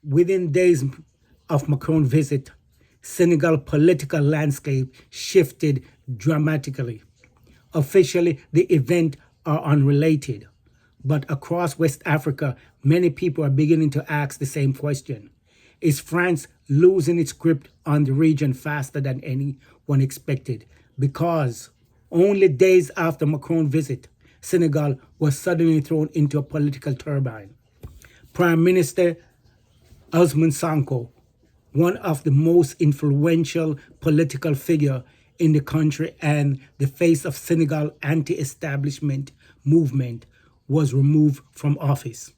Within days of Macron's visit, Senegal political landscape shifted dramatically. Officially, the events are unrelated, but across West Africa, many people are beginning to ask the same question. Is France losing its grip on the region faster than anyone expected? Because only days after Macron's visit, Senegal was suddenly thrown into a political turbine. Prime Minister Ousmane Sonko, one of the most influential political figure in the country and the face of Senegal anti-establishment movement, was removed from office.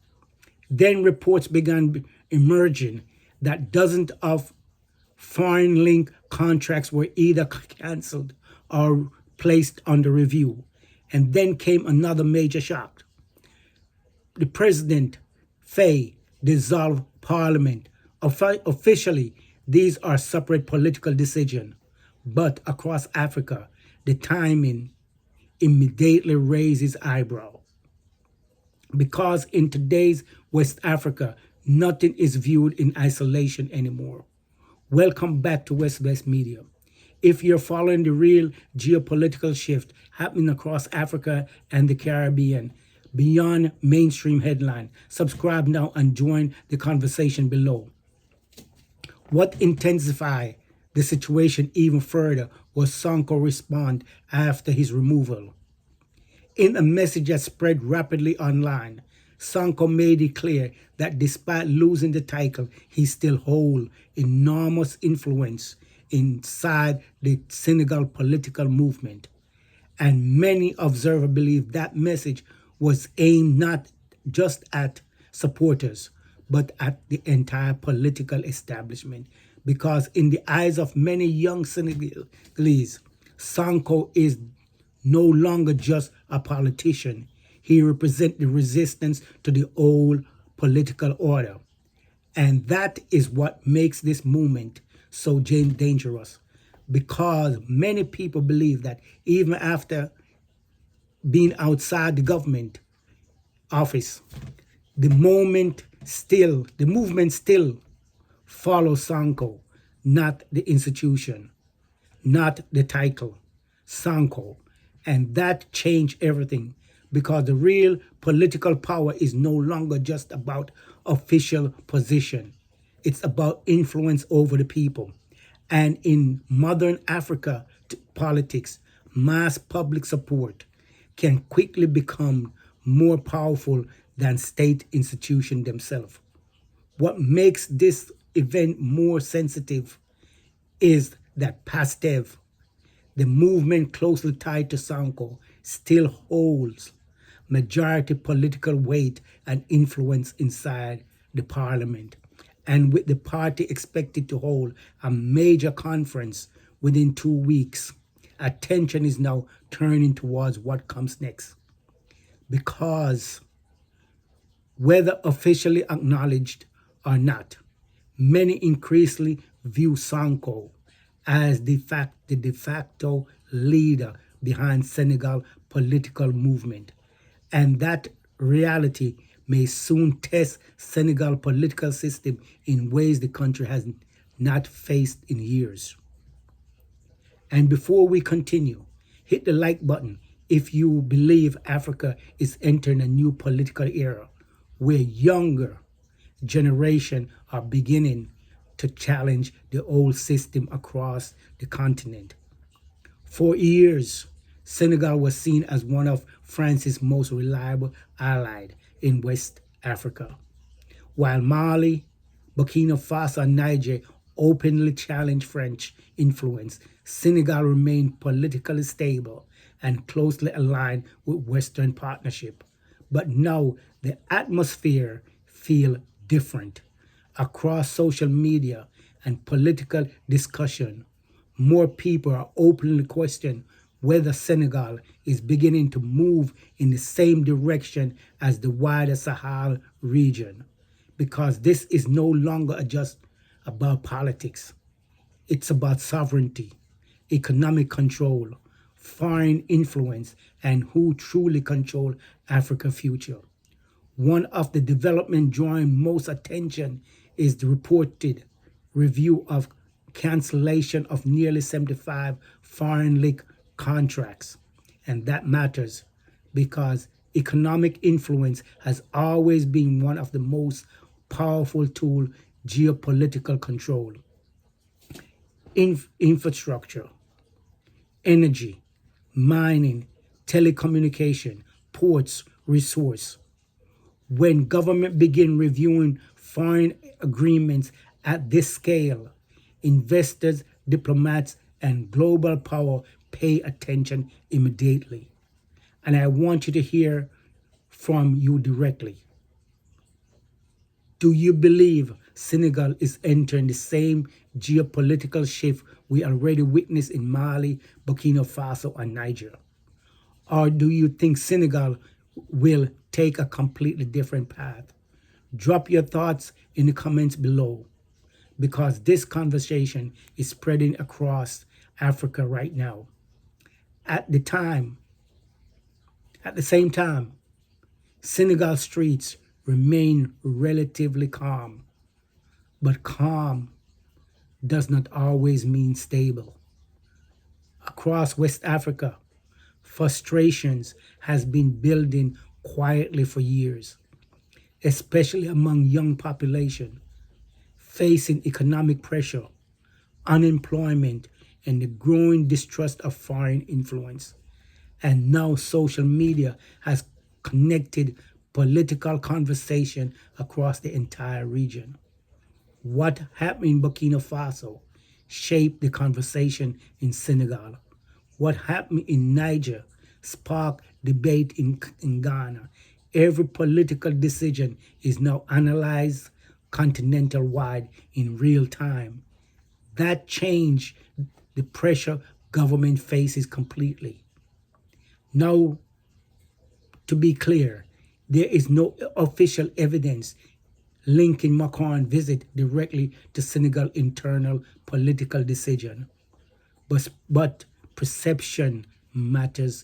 Then reports began emerging that dozens of foreign link contracts were either cancelled or placed under review. And then came another major shock. The president, Faye, dissolved parliament. Officially, these are separate political decisions, but across Africa, the timing immediately raises eyebrow. Because in today's West Africa, nothing is viewed in isolation anymore. Welcome back to West Media. If you're following the real geopolitical shift happening across Africa and the Caribbean, beyond mainstream headline, subscribe now and join the conversation below. What intensified the situation even further was Sonko's response after his removal. In a message that spread rapidly online, Sonko made it clear that despite losing the title, he still holds enormous influence inside the Senegal political movement. And many observers believe that message was aimed not just at supporters, but at the entire political establishment. Because in the eyes of many young Senegalese, Sonko is no longer just a politician. He represents the resistance to the old political order. And that is what makes this movement so dangerous. Because many people believe that even after being outside the government office, the movement still follows Sonko, not the institution, not the title, Sonko. And that changed everything because the real political power is no longer just about official position. It's about influence over the people. And in modern Africa politics, mass public support can quickly become more powerful than state institutions themselves. What makes this event more sensitive is that PASTEV, the movement closely tied to Sonko, still holds majority political weight and influence inside the parliament. And with the party expected to hold a major conference within 2 weeks, attention is now turning towards what comes next. Because whether officially acknowledged or not, many increasingly view Sonko as the de facto leader behind Senegal political movement. And that reality may soon test Senegal political system in ways the country has not faced in years. And before we continue, hit the like button if you believe Africa is entering a new political era where younger generation are beginning to challenge the old system across the continent. For years, Senegal was seen as one of France's most reliable allies in West Africa, while Mali, Burkina Faso, and Niger openly challenged French influence. Senegal remained politically stable and closely aligned with Western partnership. But now the atmosphere feels different. Across social media and political discussion, more people are openly questioning whether Senegal is beginning to move in the same direction as the wider Sahel region. Because this is no longer just about politics. It's about sovereignty, economic control, foreign influence, and who truly control Africa's future. One of the developments drawing most attention is the reported review of cancellation of nearly 75 foreign linked contracts. And that matters because economic influence has always been one of the most powerful tools geopolitical control. Infrastructure, energy, mining, telecommunication, ports, resource. When government begin reviewing foreign agreements at this scale, investors, diplomats, and global power pay attention immediately. And I want you to hear from you directly. Do you believe Senegal is entering the same geopolitical shift we already witnessed in Mali, Burkina Faso, and Niger? Or do you think Senegal will take a completely different path? Drop your thoughts in the comments below, because this conversation is spreading across Africa right now. At the same time, Senegal streets remain relatively calm, but calm does not always mean stable. Across West Africa, frustrations has been building quietly for years, especially among young population facing economic pressure, unemployment, and the growing distrust of foreign influence. And now social media has connected political conversation across the entire region. What happened in Burkina Faso shaped the conversation in Senegal. What happened in Niger sparked debate in Ghana. Every political decision is now analyzed continental-wide in real time. That changed the pressure government faces completely. Now, to be clear, there is no official evidence linking Macron's visit directly to Senegal's internal political decision. But perception matters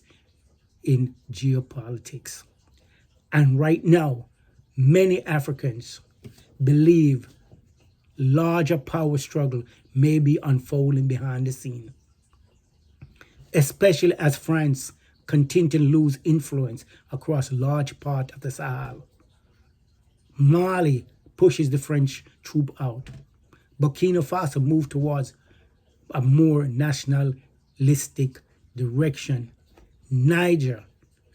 in geopolitics. And right now, many Africans believe larger power struggle may be unfolding behind the scene, especially as France continue to lose influence across large part of the Sahel. Mali pushes the French troop out. Burkina Faso moved towards a more nationalistic direction. Niger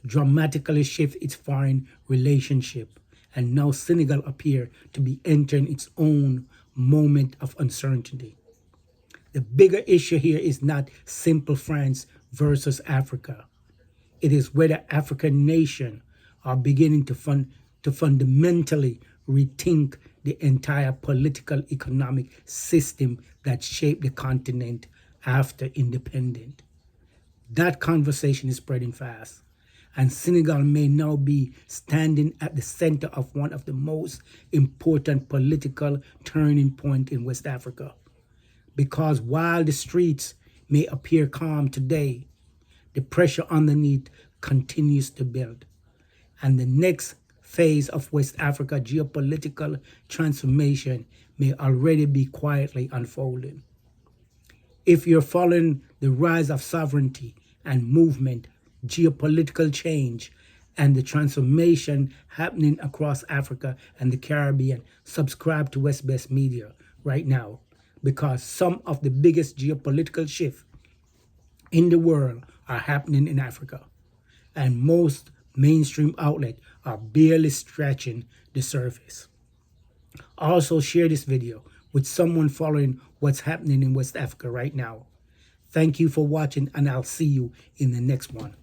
dramatically shifts its foreign relationship, and now Senegal appears to be entering its own moment of uncertainty. The bigger issue here is not simple France versus Africa. It is whether African nations are beginning to fundamentally rethink the entire political economic system that shaped the continent after independence. That conversation is spreading fast, and Senegal may now be standing at the center of one of the most important political turning points in West Africa. Because while the streets may appear calm today, the pressure underneath continues to build. And the next phase of West Africa geopolitical transformation may already be quietly unfolding. If you're following the rise of sovereignty and movement, geopolitical change, and the transformation happening across Africa and the Caribbean, subscribe to West Best Media right now, because some of the biggest geopolitical shifts in the world are happening in Africa, and most mainstream outlets are barely scratching the surface. Also, share this video with someone following what's happening in West Africa right now. Thank you for watching, and I'll see you in the next one.